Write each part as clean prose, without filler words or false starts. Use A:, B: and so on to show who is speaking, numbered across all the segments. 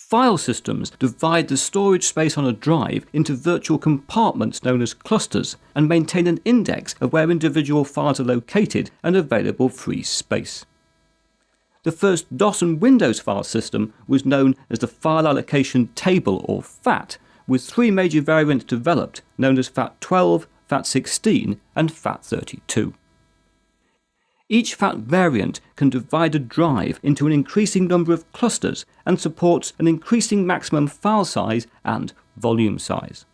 A: File systems divide the storage space on a drive into virtual compartments known as clusters and maintain an index of where individual files are located and available free space. The first DOS and Windows file system was known as the File Allocation Table, or FAT, with three major variants developed known as FAT12, FAT16 and FAT32. Each FAT variant can divide a drive into an increasing number of clusters and supports an increasing maximum file size and volume size.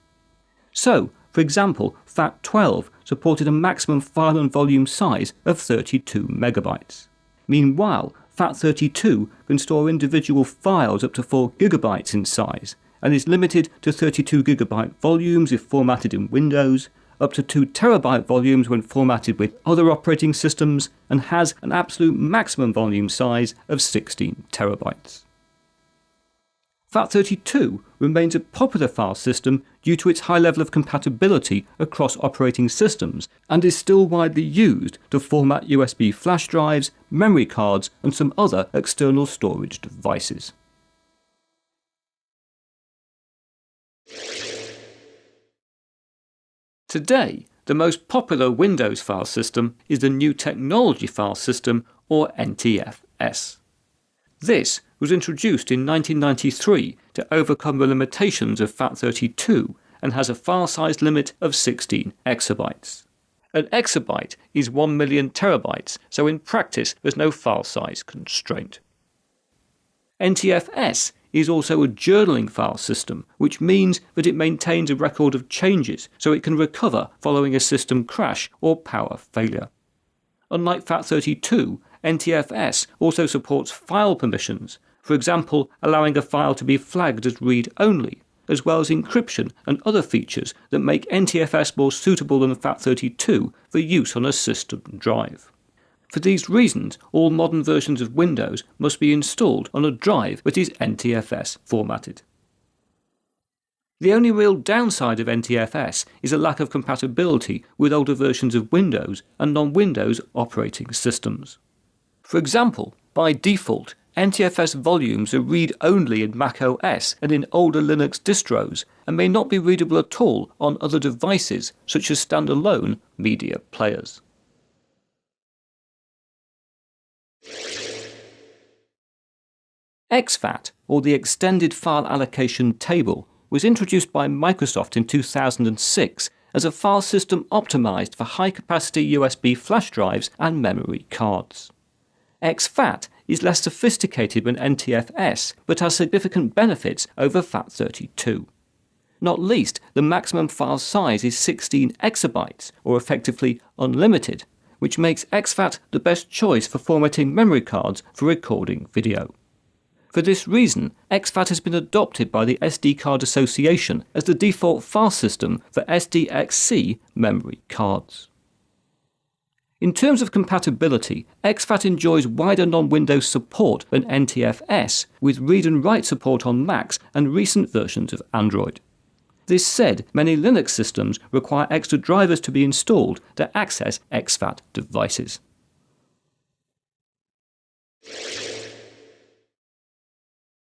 A: So, for example, FAT12 supported a maximum file and volume size of 32 megabytes. Meanwhile, FAT32 can store individual files up to 4 gigabytes in size and is limited to 32 gigabyte volumes if formatted in Windows, up to 2 terabyte volumes when formatted with other operating systems, and has an absolute maximum volume size of 16 terabytes. FAT32 remains a popular file system due to its high level of compatibility across operating systems and is still widely used to format USB flash drives, memory cards and some other external storage devices. Today, the most popular Windows file system is the New Technology File System, or NTFS. This was introduced in 1993 to overcome the limitations of FAT32 and has a file size limit of 16 exabytes. An exabyte is 1 million terabytes, so in practice there's no file size constraint. NTFS is also a journaling file system, which means that it maintains a record of changes so it can recover following a system crash or power failure. Unlike FAT32, NTFS also supports file permissions, for example allowing a file to be flagged as read-only, as well as encryption and other features that make NTFS more suitable than FAT32 for use on a system drive. For these reasons, all modern versions of Windows must be installed on a drive that is NTFS formatted. The only real downside of NTFS is a lack of compatibility with older versions of Windows and non-Windows operating systems. For example, by default, NTFS volumes are read-only in macOS and in older Linux distros, and may not be readable at all on other devices such as standalone media players. exFAT, or the Extended File Allocation Table, was introduced by Microsoft in 2006 as a file system optimized for high-capacity USB flash drives and memory cards. exFAT is less sophisticated than NTFS, but has significant benefits over FAT32. Not least, the maximum file size is 16 exabytes, or effectively unlimited, which makes exFAT the best choice for formatting memory cards for recording video. For this reason, exFAT has been adopted by the SD Card Association as the default file system for SDXC memory cards. In terms of compatibility, exFAT enjoys wider non-Windows support than NTFS, with read and write support on Macs and recent versions of Android. This said, many Linux systems require extra drivers to be installed to access exFAT devices.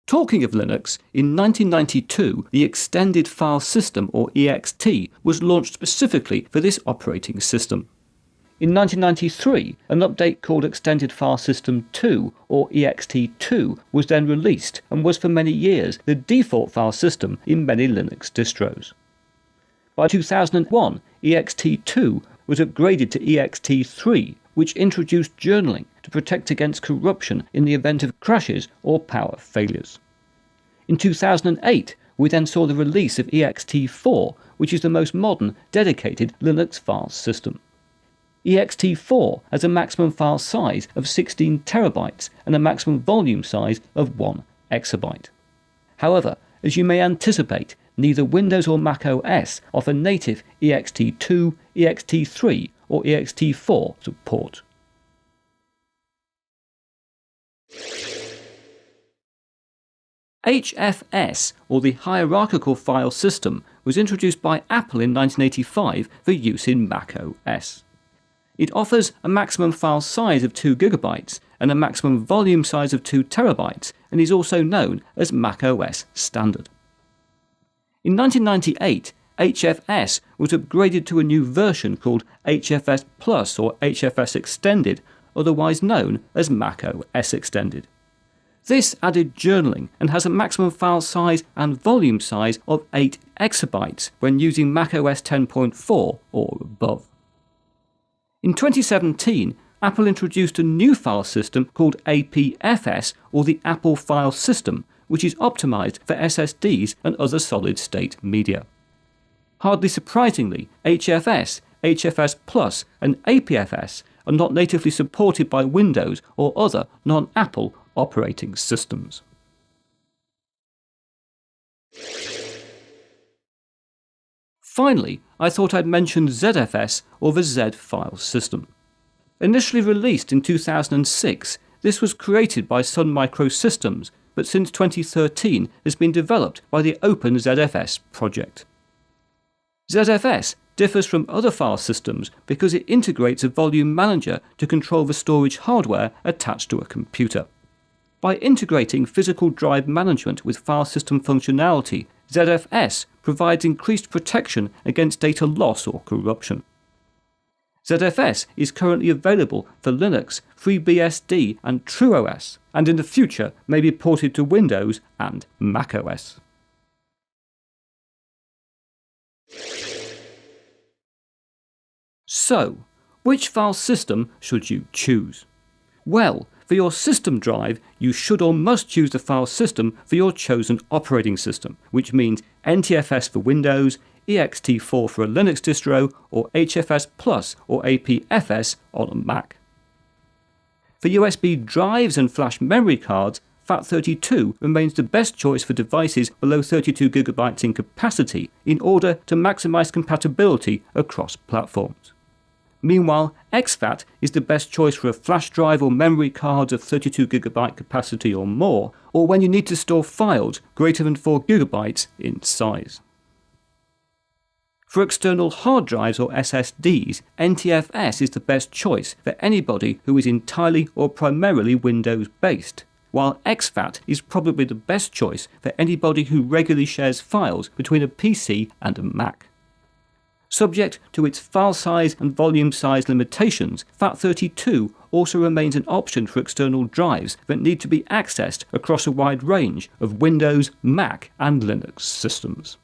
A: Talking of Linux, in 1992 the Extended File System, or ext, was launched specifically for this operating system. In 1993, an update called Extended File System 2, or ext2, was then released and was for many years the default file system in many Linux distros. By 2001, ext2 was upgraded to ext3, which introduced journaling to protect against corruption in the event of crashes or power failures. In 2008, we then saw the release of ext4, which is the most modern, dedicated Linux file system. ext4 has a maximum file size of 16 terabytes and a maximum volume size of 1 exabyte. However, as you may anticipate, neither Windows or Mac OS offer native ext2, ext3 or ext4 support. HFS, or the Hierarchical File System, was introduced by Apple in 1985 for use in Mac OS. It offers a maximum file size of 2 GB and a maximum volume size of 2 TB, and is also known as macOS Standard. In 1998, HFS was upgraded to a new version called HFS Plus or HFS Extended, otherwise known as macOS Extended. This added journaling and has a maximum file size and volume size of 8 exabytes when using macOS 10.4 or above. In 2017, Apple introduced a new file system called APFS, or the Apple File System, which is optimized for SSDs and other solid-state media. Hardly surprisingly, HFS, HFS Plus, and APFS are not natively supported by Windows or other non-Apple operating systems. Finally, I thought I'd mention ZFS, or the Z file system. Initially released in 2006, this was created by Sun Microsystems, but since 2013 has been developed by the Open ZFS project. ZFS differs from other file systems because it integrates a volume manager to control the storage hardware attached to a computer. By integrating physical drive management with file system functionality, ZFS provides increased protection against data loss or corruption. ZFS is currently available for Linux, FreeBSD and TrueOS, and in the future may be ported to Windows and macOS. So, which file system should you choose? Well, for your system drive, you should or must choose the file system for your chosen operating system, which means NTFS for Windows, ext4 for a Linux distro, or HFS Plus or APFS on a Mac. For USB drives and flash memory cards, FAT32 remains the best choice for devices below 32GB in capacity in order to maximize compatibility across platforms. Meanwhile, exFAT is the best choice for a flash drive or memory card of 32GB capacity or more, or when you need to store files greater than 4GB in size. For external hard drives or SSDs, NTFS is the best choice for anybody who is entirely or primarily Windows-based, while exFAT is probably the best choice for anybody who regularly shares files between a PC and a Mac. Subject to its file size and volume size limitations, FAT32 also remains an option for external drives that need to be accessed across a wide range of Windows, Mac and Linux systems.